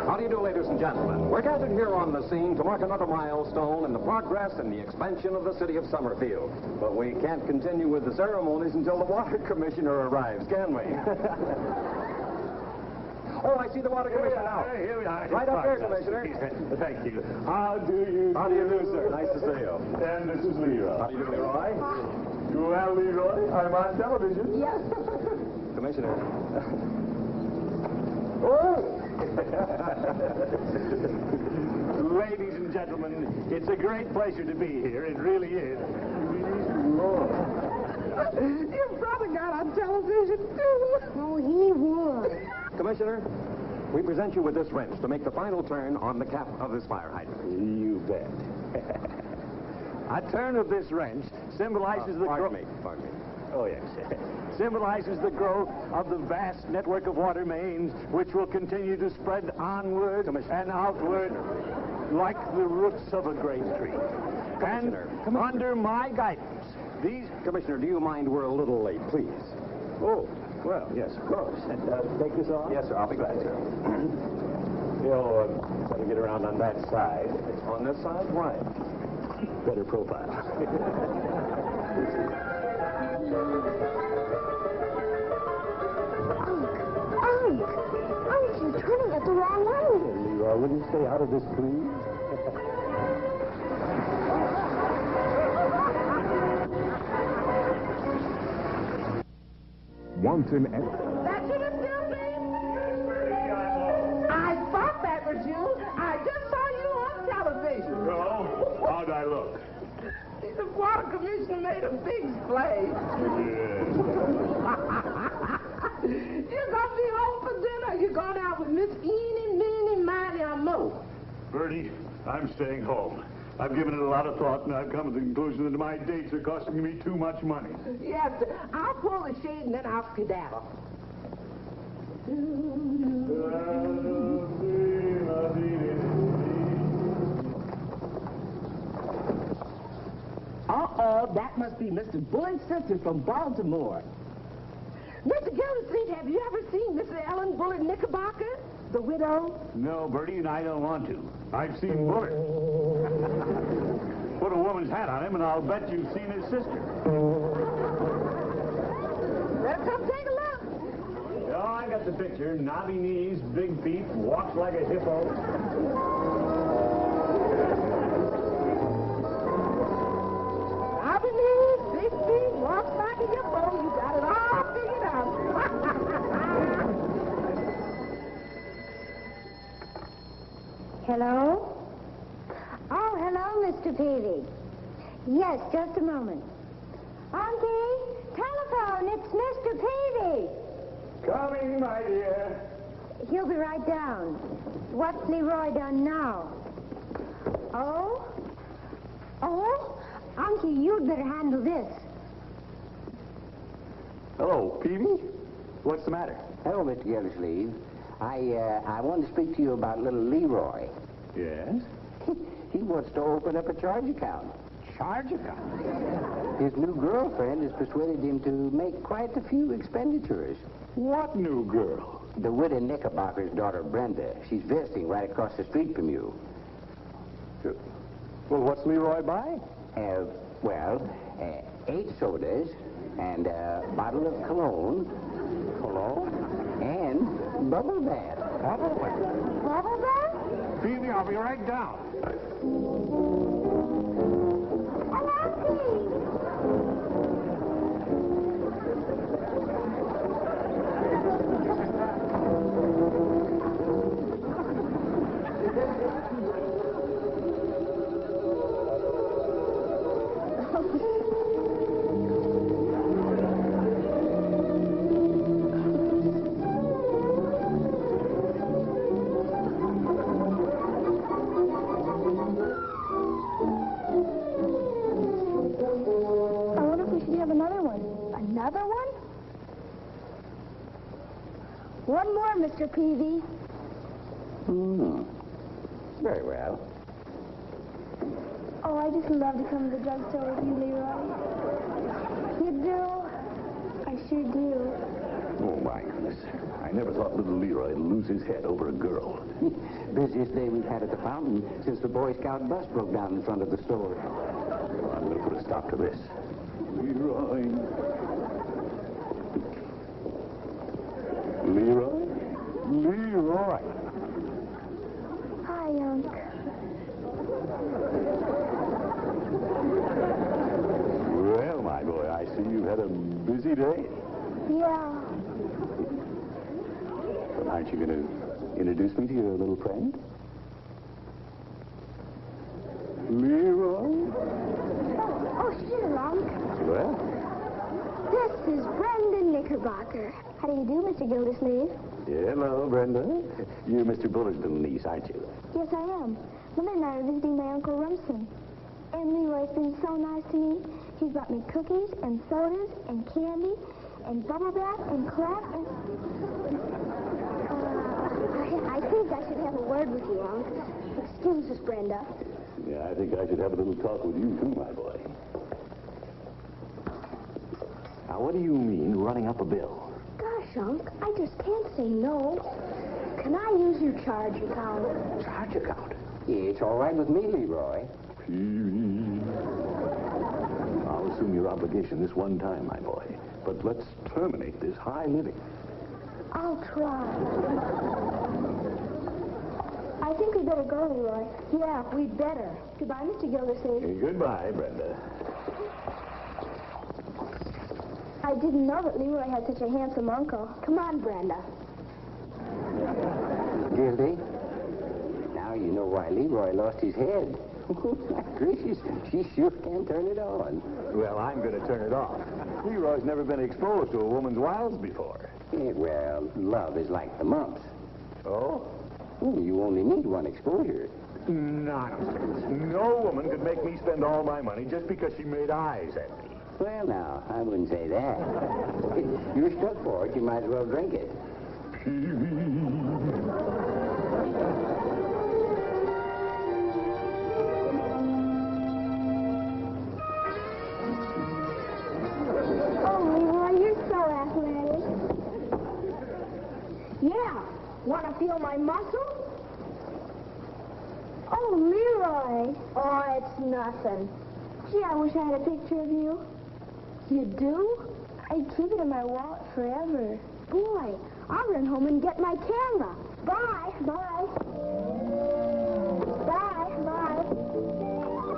How do you do, ladies and gentlemen? We're gathered here on the scene to mark another milestone in the progress and the expansion of the city of Summerfield. But we can't continue with the ceremonies until the water commissioner arrives, can we? Oh, I see the water commissioner now. Here we are. Right up here, Commissioner. Thank you. How do you do, sir? Nice to see you. And this is Leroy. How do you do, Leroy? Well, Leroy, I'm on television. Yes. Commissioner. Oh! Ladies and gentlemen, it's a great pleasure to be here. It really is. Your brother got on television, too. Oh, he would. Commissioner, we present you with this wrench to make the final turn on the cap of this fire hydrant. You bet. A turn of this wrench symbolizes the growth... Pardon me. Oh, yes. Symbolizes the growth of the vast network of water mains, which will continue to spread onward and outward like the roots of a great tree. And under my guidance, these... Commissioner, do you mind we're a little late, please? Oh, well, yes, of course. And take this off? Yes, sir. I'll be glad, sir. You'll better get around on that side. On this side? Why? Better profile. Unc, you're turning it the wrong way. Leroy, will you stay out of this, please? Wanton That you, Miss Gildersleeve? I thought that was you. I just saw you on television. Oh, how'd I look? The water commissioner made a big splash. You're going to be home for dinner. You're going out with Miss Eeny, Meeny, Miny, or Mo. Bertie, I'm staying home. I've given it a lot of thought, and I've come to the conclusion that my dates are costing me too much money. Yes, sir. I'll pull the shade and then I'll skedaddle. Uh-oh, that must be Mr. Bullen's sister from Baltimore. Mr. Gildersleeve, have you ever seen Mrs. Ellen Bullen Knickerbocker, the widow? No, Bertie, and I don't want to. I've seen Bullet. Put a woman's hat on him, and I'll bet you've seen his sister. Well, come take a look. Oh, I got the picture. Knobby knees, big feet, walks like a hippo. Knobby knees, big feet, walks like a hippo. You got it all figured out. Hello? Oh, hello, Mr. Peavy. Yes, just a moment. Auntie, telephone, it's Mr. Peavy. Coming, my dear. He'll be right down. What's Leroy done now? Oh? Oh? Uncle, you'd better handle this. Hello, Peavy. What's the matter? Hello, Mr. Gildersleeve. I wanted to speak to you about little Leroy. Yes? He wants to open up a charge account. Charge account? His new girlfriend has persuaded him to make quite a few expenditures. What new girl? The widow Knickerbocker's daughter, Brenda. She's visiting right across the street from you. Well, what's Leroy buying? 8 sodas and a bottle of cologne. Cologne? And bubble bath. Bubble bath? Bubble bath? Peavy, I'll be right down. Another one? One more, Mr. Peavy. Very well. Oh, I just love to come to the drugstore with you, Leroy. You do? I sure do. Oh, my goodness. I never thought little Leroy would lose his head over a girl. Busiest day we've had at the fountain since the Boy Scout bus broke down in front of the store. Well, I'm going to put a stop to this. Leroy. Leroy? Leroy. Hi, Unc. Well, my boy, I see you've had a busy day. Yeah. But aren't you going to introduce me to your little friend? Leroy? Oh, sure, Unc. Well, This is Brenda Knickerbocker. How do you do, Mr. Gildersleeve? hello, Brenda. You're Mr. Bullard's little niece, aren't you? Yes, I am. Mother and I are visiting my Uncle Rumson. And Leroy's been so nice to me. He's brought me cookies and sodas and candy and bubble bath and crap and... I think I should have a word with you, Unc. Excuse us, Brenda. Yeah, I think I should have a little talk with you, too, my boy. Now, what do you mean, running up a bill? Gosh, Unc, I just can't say no. Can I use your charge account? Charge account? It's all right with me, Leroy. I'll assume your obligation this one time, my boy. But let's terminate this high living. I'll try. I think we'd better go, Leroy. Yeah, we'd better. Goodbye, Mr. Gildersleeve. Goodbye, Brenda. I didn't know that Leroy had such a handsome uncle. Come on, Brenda. Gildy, now you know why Leroy lost his head. My gracious, she sure can turn it on. Well, I'm going to turn it off. Leroy's never been exposed to a woman's wiles before. Yeah, well, love is like the mumps. Oh? You only need one exposure. Nonsense. No woman could make me spend all my money just because she made eyes at me. Well, now, I wouldn't say that. You're stuck for it. You might as well drink it. Oh, Leroy, you're so athletic. Yeah. Want to feel my muscle? Oh, Leroy. Oh, it's nothing. Gee, I wish I had a picture of you. You do? I'd keep it in my wallet forever. Boy, I'll run home and get my camera. Bye. Bye. Bye. Bye.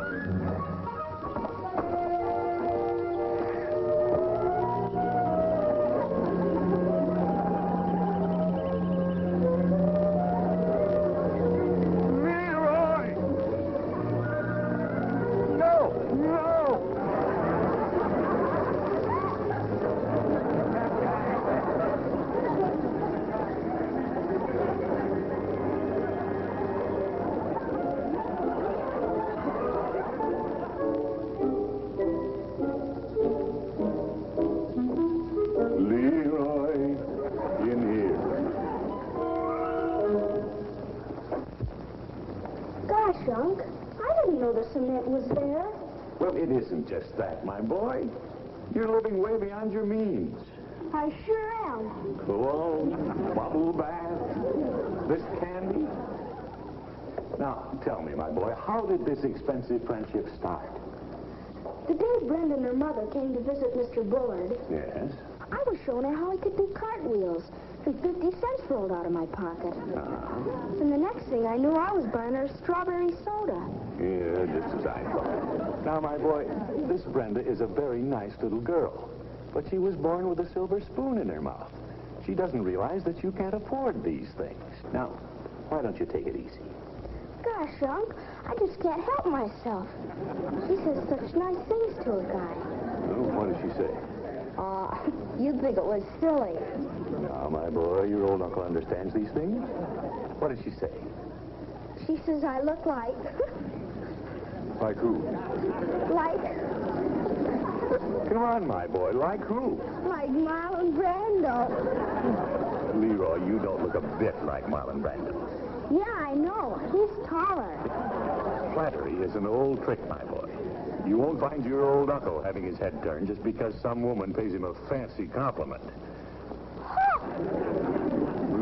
Leroy! No! No! Leroy, in here. Gosh, Unc, I didn't know the cement was there. Well, it isn't just that, my boy. You're living way beyond your means. I sure am. Cologne, bubble bath, this candy. Now, tell me, my boy, how did this expensive friendship start? The day Brenda and her mother came to visit Mr. Bullard, Yes? I was showing her how he could do cartwheels, and 50 cents rolled out of my pocket. And the next thing I knew, I was buying her strawberry soda. Yeah, just as I thought. Now, my boy, this Brenda is a very nice little girl. But she was born with a silver spoon in her mouth. She doesn't realize that you can't afford these things. Now, why don't you take it easy? Gosh, Unc, I just can't help myself. She says such nice things to a guy. Well, what did she say? You'd think it was silly. Now, my boy, your old uncle understands these things. What did she say? She says I look like... Like who? like... Come on, my boy, like who? like Marlon Brando. Leroy, you don't look a bit like Marlon Brando. Yeah, I know. He's taller. Flattery is an old trick, my boy. You won't find your old uncle having his head turned just because some woman pays him a fancy compliment.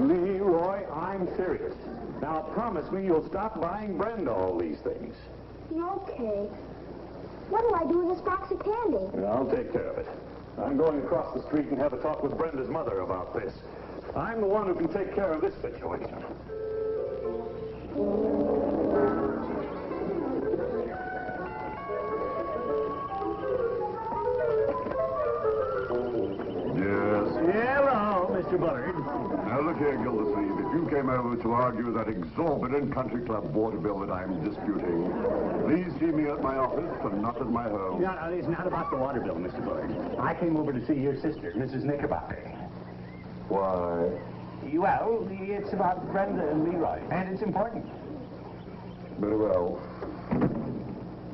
Leroy, I'm serious. Now, promise me you'll stop buying Brenda all these things. Okay. What do I do with this box of candy? I'll take care of it. I'm going across the street and have a talk with Brenda's mother about this. I'm the one who can take care of this situation. Hello, Mr. Bullard. Now, look here, Gildersleeve. If you came over to argue that exorbitant country club water bill that I'm disputing, please see me at my office and not at my home. No, it's not about the water bill, Mr. Bullard. I came over to see your sister, Mrs. Knickerbocker. Why? Well, it's about Brenda and Leroy, and it's important. Very well.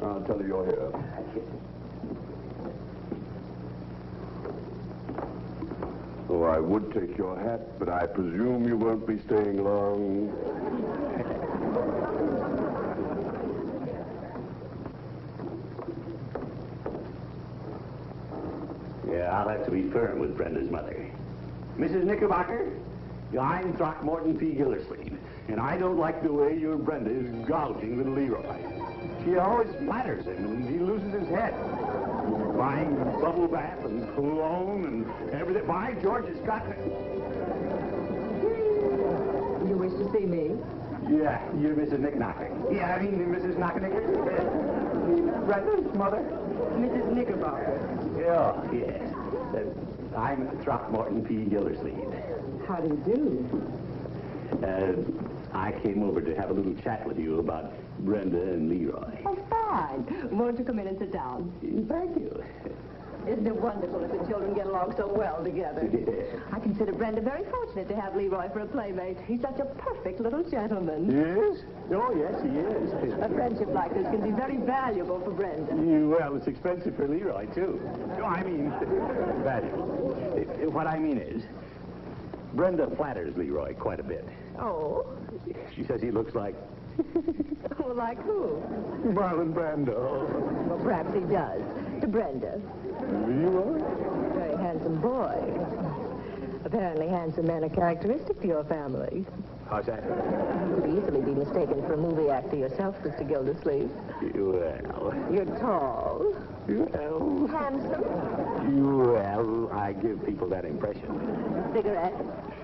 I'll tell you you're here. Oh, I would take your hat, but I presume you won't be staying long. Yeah, I'll have to be firm with Brenda's mother. Mrs. Knickerbocker, I'm Throckmorton P. Gildersleeve, and I don't like the way your Brenda is gouging little Leroy. She always flatters him, and he loses his head. Buying bubble bath and cologne and everything. By George, it's got to... You wish to see me? Yeah, you're Mrs. Knickerbocker. Yeah, I mean Mrs. Knickerbocker. Brenda's mother? Mrs. Knickerbocker. Oh, yes. I'm Throckmorton P. Gildersleeve. How do you do? I came over to have a little chat with you about Brenda and Leroy. Oh, fine. Won't you come in and sit down? Thank you. Isn't it wonderful that the children get along so well together? Yes. I consider Brenda very fortunate to have Leroy for a playmate. He's such a perfect little gentleman. Yes? Oh, yes, he is. A friendship like this can be very valuable for Brenda. Well, it's expensive for Leroy, too. No, I mean, valuable. What I mean is, Brenda flatters Leroy quite a bit. Oh? She says he looks like Well, like who? Marlon Brando. Well, perhaps he does. To Brenda. Leroy? Very handsome boy. Apparently handsome men are characteristic to your family. How's that? You could easily be mistaken for a movie actor yourself, Mr. Gildersleeve. Well... You're tall. Well... Handsome. Well, I give people that impression. Cigarette.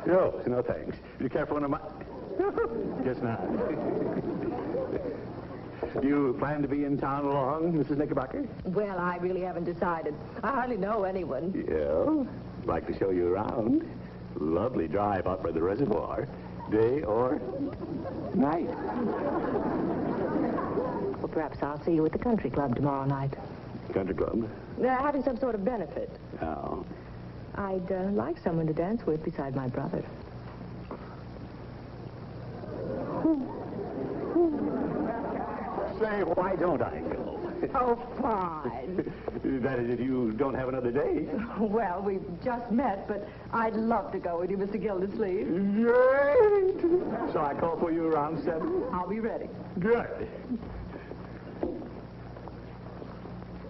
No thanks. Be careful when I'm... Just not. You plan to be in town long, Mrs. Knickerbocker? Well, I really haven't decided. I hardly know anyone. Yeah. Like to show you around. Lovely drive out by the reservoir. Day or night. Well, perhaps I'll see you at the country club tomorrow night. Country club? They're having some sort of benefit. Oh. I'd like someone to dance with beside my brother. Say, why don't I go? Oh, fine. That is, if you don't have another date. Well, we've just met, but I'd love to go with you, Mr. Gildersleeve. Great! So I call for you around 7? I'll be ready. Good.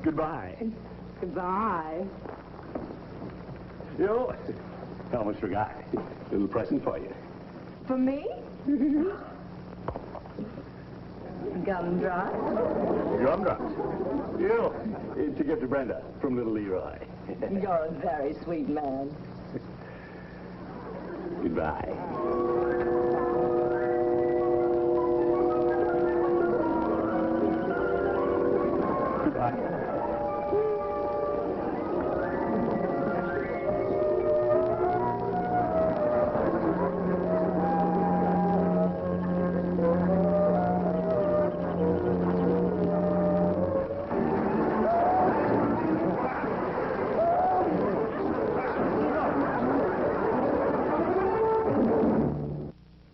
Goodbye. Goodbye. Yo, I almost forgot. A little present for you. For me? Gumdrops. Gumdrops. Yo, to give to Brenda from little Leroy. You're a very sweet man. Goodbye. Goodbye.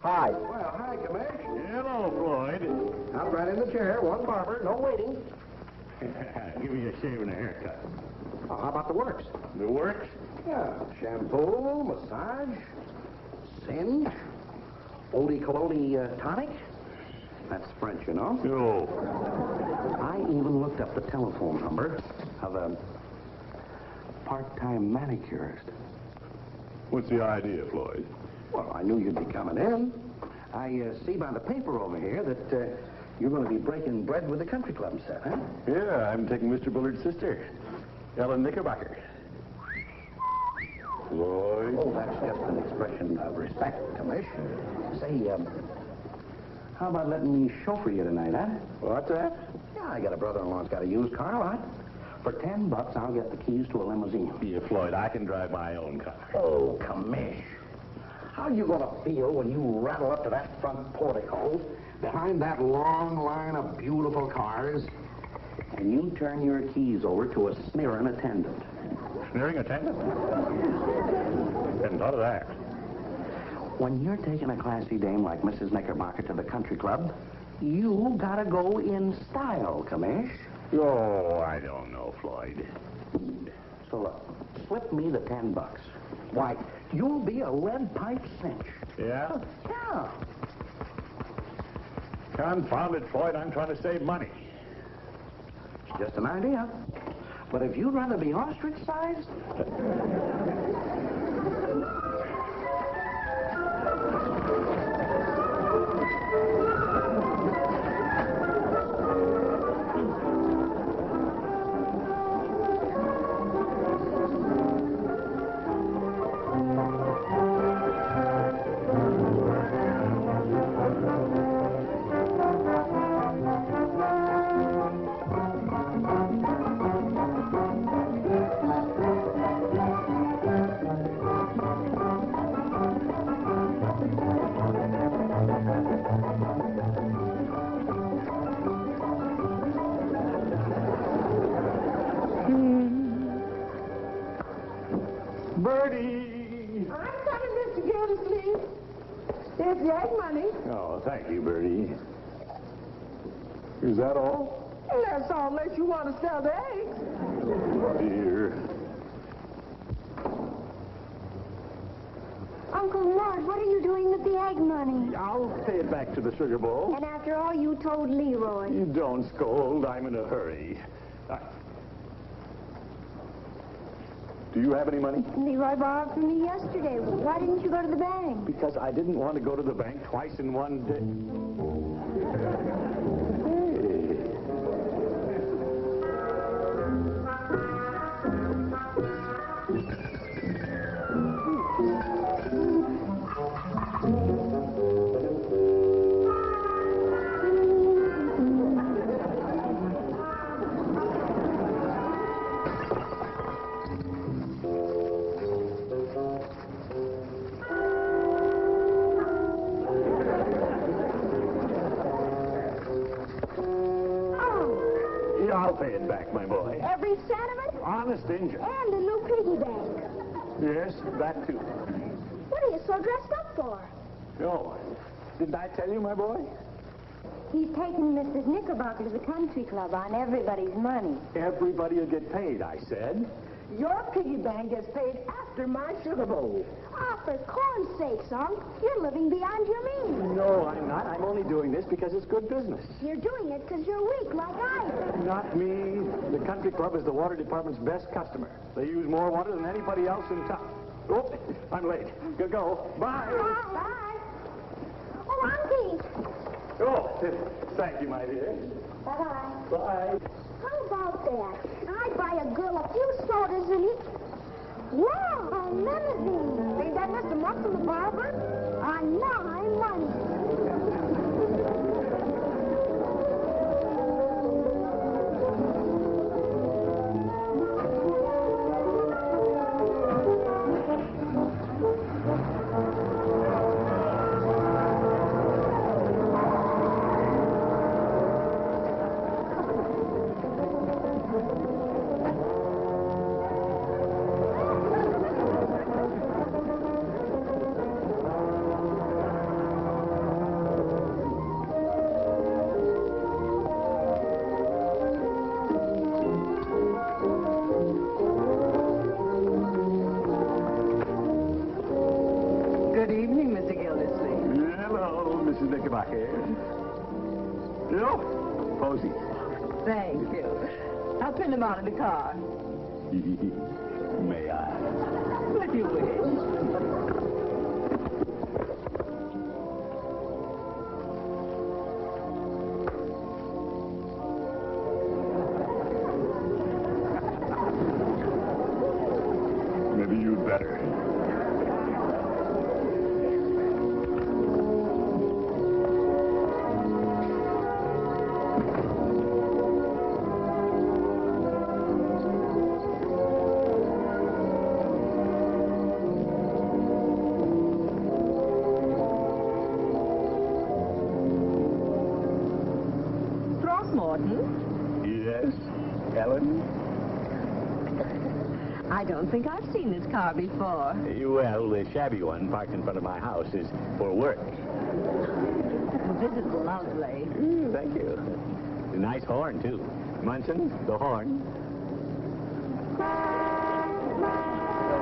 Hi. Well, hi, Commish. Hello, Floyd. Hop right in the chair. One barber. No waiting. Give me a shave and a haircut. Oh, how about the works? The works? Yeah. Shampoo, massage, singe, oldie cologne tonic. That's French, you know. No. I even looked up the telephone number of a part-time manicurist. What's the idea, Floyd? Well, I knew you'd be coming in. I see by the paper over here that you're going to be breaking bread with the country club set, huh? Yeah, I'm taking Mr. Bullard's sister, Ellen Knickerbocker. Floyd? Oh, that's just an expression of respect, Commish. Say, how about letting me chauffeur you tonight, huh? What's that? Yeah, I got a brother-in-law who's got a used car lot. For $10, I'll get the keys to a limousine. Yeah, Floyd, I can drive my own car. Oh, Commish. How you going to feel when you rattle up to that front portico behind that long line of beautiful cars and you turn your keys over to a sneering attendant? Sneering attendant? Hadn't thought of that. When you're taking a classy dame like Mrs. Knickerbocker to the country club, you gotta go in style, Commish. Oh, I don't know, Floyd. So look, slip me the $10. Why, you'll be a lead pipe cinch. Yeah? Yeah. Confound it, Floyd, I'm trying to save money. Just an idea. But if you'd rather be ostrich-sized... Birdie! I'm coming, Mr. Gildersleeve. There's the egg money. Oh, thank you, Bertie. Is that all? And that's all unless you want to sell the eggs. Oh, dear. Uncle Mort, what are you doing with the egg money? I'll pay it back to the sugar bowl. And after all, you told Leroy. You don't scold. I'm in a hurry. Do you have any money? Leroy borrowed from me yesterday. Why didn't you go to the bank? Because I didn't want to go to the bank twice in one day. I'll pay it back, my boy. Every cent of it? Honest injury. And a new piggy bank. Yes, that too. What are you so dressed up for? Oh, didn't I tell you, my boy? He's taking Mrs. Knickerbocker to the country club on everybody's money. Everybody will get paid, I said. Your piggy bank gets paid after my sugar bowl. Oh, for corn's sake, Unc. You're living beyond your means. No, I'm not. I'm only doing this because it's good business. You're doing it because you're weak like I am. Not me. The country club is the water department's best customer. They use more water than anybody else in town. Oh, I'm late. Gotta go. Bye. Bye. Oh, Auntie. Oh, thank you, my dear. Bye-bye. Bye. How about that? I buy a girl a few sodas and he... Wow, a limousine. Ain't that Mr. Muscle, the barber? On my money. Good evening, Mr. Gildersleeve. Hello, Mrs. Knickerbocker. Oh, Posey. Thank you. I'll send him out in the car. May I? table if you wish. Maybe you'd better. Throckmorton? Yes, Ellen? I don't think I've seen this car before. Well, the shabby one parked in front of my house is for work. This is lovely. Thank you. A nice horn, too. Munson, the horn.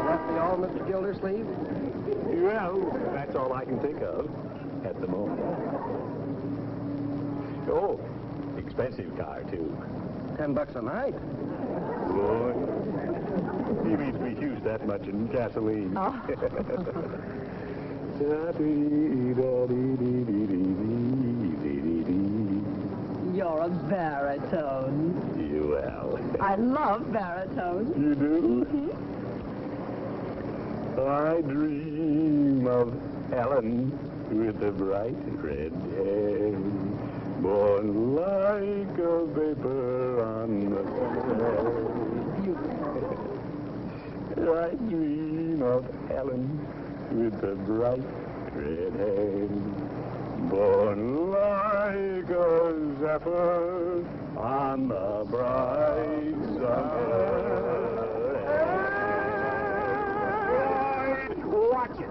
Left the all, Mr. Gildersleeve? Well, that's all I can think of at the moment. Oh, expensive car, too. $10 a night. Boy, he means we use that much in gasoline. Oh. You're a baritone. Well. I love baritones. You do? Mm-hmm. I dream of Ellen with the bright red hair, born like a vapor on the sky. I dream of Ellen with the bright red hair, born like a zephyr on the bright summer. Watch it.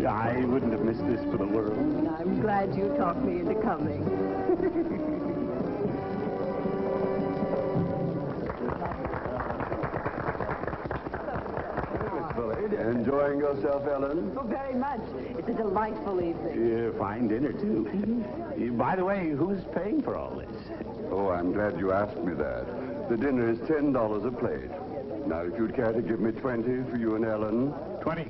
I wouldn't have missed this for the world. I'm glad you talked me into coming. Enjoying yourself, Ellen? Oh, very much. It's a delightful evening. Fine dinner, too. By the way, who's paying for all this? Oh, I'm glad you asked me that. The dinner is $10 a plate. Now, if you'd care to give me 20 for you and Ellen. $20?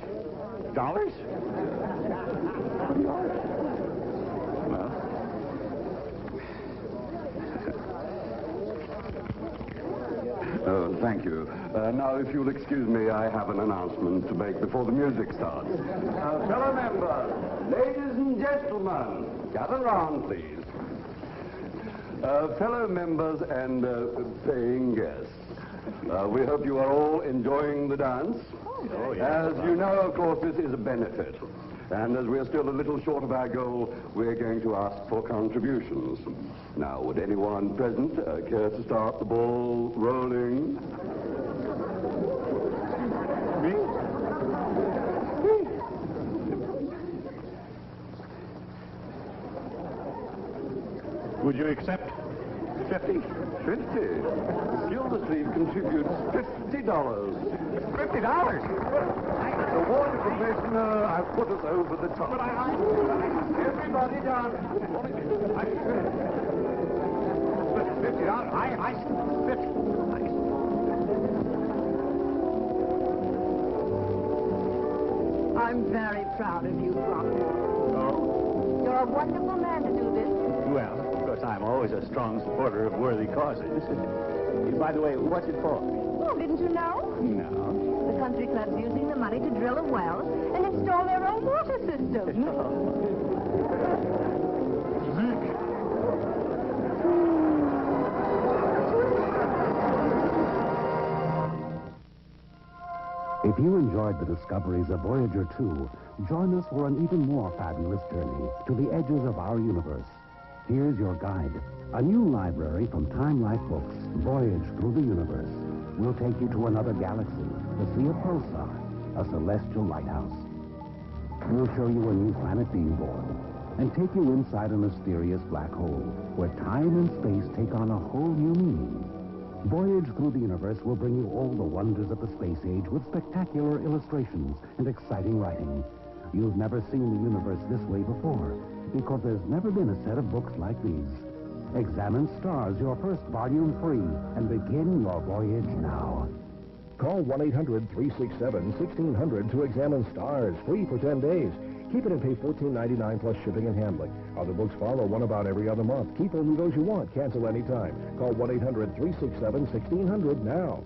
Well. Oh, thank you. Now, if you'll excuse me, I have an announcement to make before the music starts. Fellow members, ladies and gentlemen, gather round, please. Fellow members and paying guests, we hope you are all enjoying the dance. Oh, yeah. As you know, of course, this is a benefit. And as we're still a little short of our goal, we're going to ask for contributions. Now, would anyone present care to start the ball rolling? Me? Would you accept 50? 50. Gildersleeve contributes $50. $50? The water commissioner has put us over the top. Everybody down. $50. I 50. I'm very proud of you, Throckmorton. Oh? You're a wonderful man to do this. Well, of course, I'm always a strong supporter of worthy causes. By the way, what's it for? Oh, didn't you know? No. The country club's using the money to drill a well and install their own water system. If you enjoyed the discoveries of Voyager 2, join us for an even more fabulous journey to the edges of our universe. Here's your guide, a new library from Time Life Books, Voyage Through the Universe. We'll take you to another galaxy to see a pulsar, a celestial lighthouse. We'll show you a new planet being born and take you inside a mysterious black hole where time and space take on a whole new meaning. Voyage through the universe will bring you all the wonders of the space age with spectacular illustrations and exciting writing. You've never seen the universe this way before because there's never been a set of books like these. Examine Stars, your first volume free, and begin your voyage now. Call 1-800-367-1600 to examine Stars, free for 10 days. Keep it and pay $14.99 plus shipping and handling. Other books follow, one about every other month. Keep only those you want. Cancel anytime. Call 1-800-367-1600 now.